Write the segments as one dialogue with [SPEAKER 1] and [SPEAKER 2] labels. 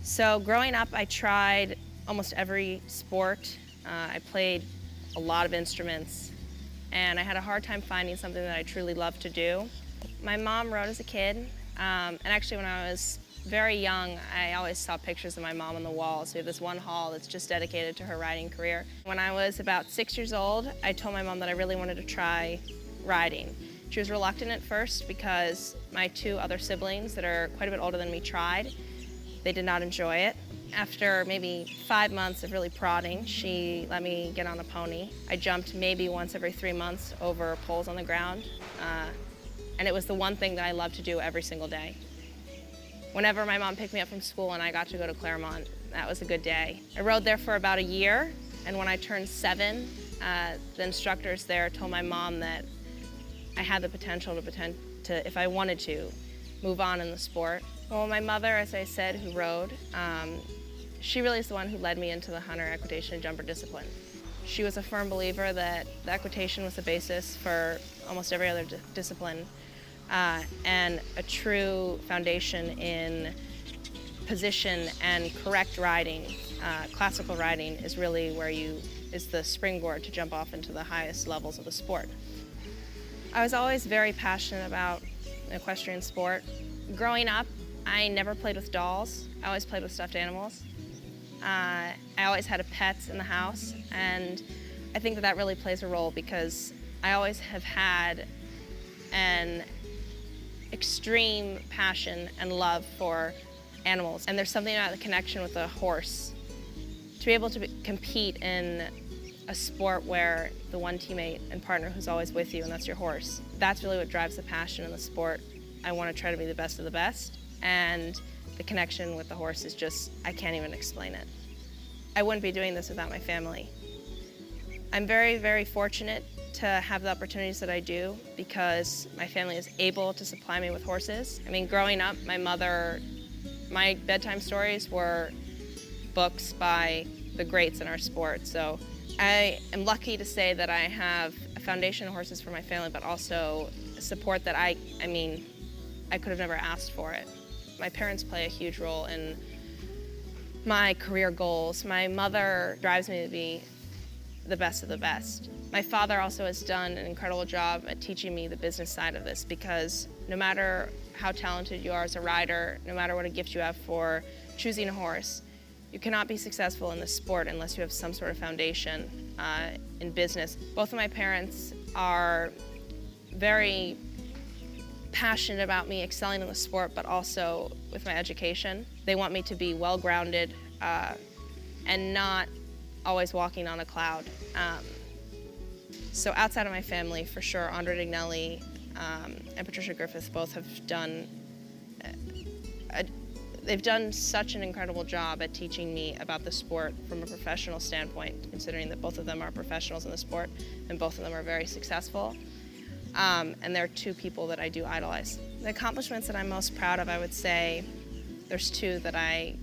[SPEAKER 1] So growing up, I tried almost every sport. I played a lot of instruments, and I had a hard time finding something that I truly loved to do. My mom rode as a kid, and actually when I was very young, I always saw pictures of my mom on the wall. So we have this one hall that's just dedicated to her riding career. When I was about 6 years old, I told my mom that I really wanted to try riding. She was reluctant at first because my two other siblings that are quite a bit older than me tried. They did not enjoy it. After maybe 5 months of really prodding, she let me get on a pony. I jumped maybe once every 3 months over poles on the ground, and it was the one thing that I loved to do every single day. Whenever my mom picked me up from school and I got to go to Claremont, that was a good day. I rode there for about a year, and when I turned 7, the instructors there told my mom that I had the potential to, if I wanted to, move on in the sport. Well, my mother, as I said, who rode, she really is the one who led me into the hunter, equitation, and jumper discipline. She was a firm believer that the equitation was the basis for almost every other discipline, and a true foundation in position and correct riding. Classical riding is really where is the springboard to jump off into the highest levels of the sport. I was always very passionate about equestrian sport. Growing up, I never played with dolls. I always played with stuffed animals. I always had pets in the house, and I think that really plays a role because I always have had an extreme passion and love for animals, and there's something about the connection with a horse. To be able to compete in a sport where the one teammate and partner who's always with you, and that's your horse, that's really what drives the passion in the sport. I want to try to be the best of the best, and the connection with the horse is just, I can't even explain it. I wouldn't be doing this without my family. I'm very, very fortunate to have the opportunities that I do because my family is able to supply me with horses. I mean, growing up, my bedtime stories were books by the greats in our sport. So I am lucky to say that I have a foundation of horses for my family, but also support that I could have never asked for it. My parents play a huge role in my career goals. My mother drives me to be the best of the best. My father also has done an incredible job at teaching me the business side of this because no matter how talented you are as a rider, no matter what a gift you have for choosing a horse, you cannot be successful in this sport unless you have some sort of foundation in business. Both of my parents are very passionate about me excelling in the sport, but also with my education. They want me to be well-grounded and not always walking on a cloud. So outside of my family, for sure, Andre Dignelli and Patricia Griffith both have done they've done such an incredible job at teaching me about the sport from a professional standpoint, considering that both of them are professionals in the sport and both of them are very successful. And they're two people that I do idolize. The accomplishments that I'm most proud of, I would say, there's two that I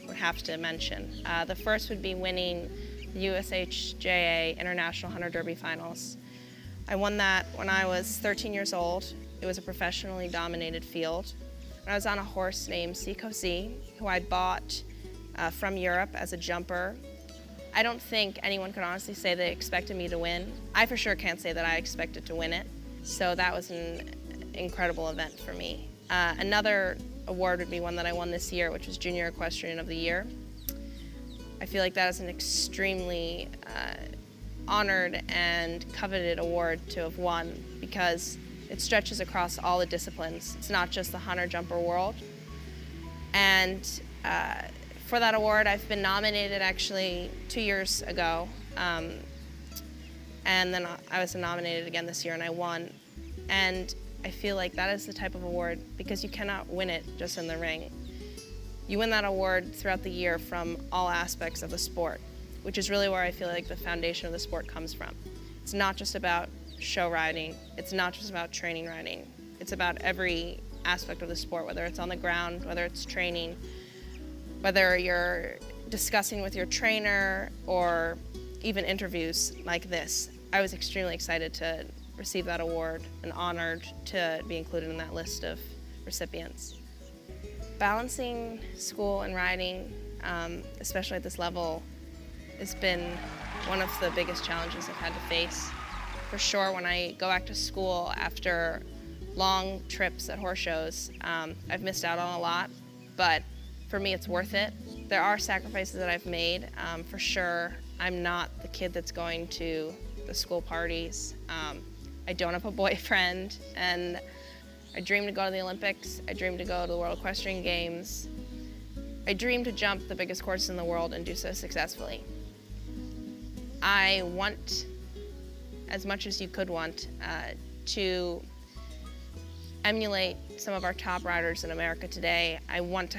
[SPEAKER 1] would have to mention. The first would be winning the USHJA International Hunter Derby Finals. I won that when I was 13 years old. It was a professionally dominated field. I was on a horse named Seco Z, who I bought from Europe as a jumper. I don't think anyone could honestly say they expected me to win. I for sure can't say that I expected to win it. So that was an incredible event for me. Another award would be one that I won this year, which was Junior Equestrian of the Year. I feel like that is an extremely honored and coveted award to have won because it stretches across all the disciplines. It's not just the hunter-jumper world. And for that award, I've been nominated actually 2 years ago. And then I was nominated again this year and I won. And I feel like that is the type of award because you cannot win it just in the ring. You win that award throughout the year from all aspects of the sport, which is really where I feel like the foundation of the sport comes from. It's not just about show riding, it's not just about training riding. It's about every aspect of the sport, whether it's on the ground, whether it's training, whether you're discussing with your trainer or even interviews like this. I was extremely excited to receive that award and honored to be included in that list of recipients. Balancing school and riding, especially at this level, has been one of the biggest challenges I've had to face. For sure, when I go back to school after long trips at horse shows, I've missed out on a lot, but for me it's worth it. There are sacrifices that I've made. For sure, I'm not the kid that's going to the school parties. I don't have a boyfriend, and I dream to go to the Olympics. I dream to go to the World Equestrian Games. I dream to jump the biggest courses in the world and do so successfully. I want, as much as you could want, to emulate some of our top riders in America today. I want to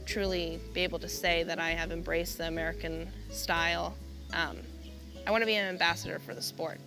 [SPEAKER 1] truly be able to say that I have embraced the American style. I want to be an ambassador for the sport.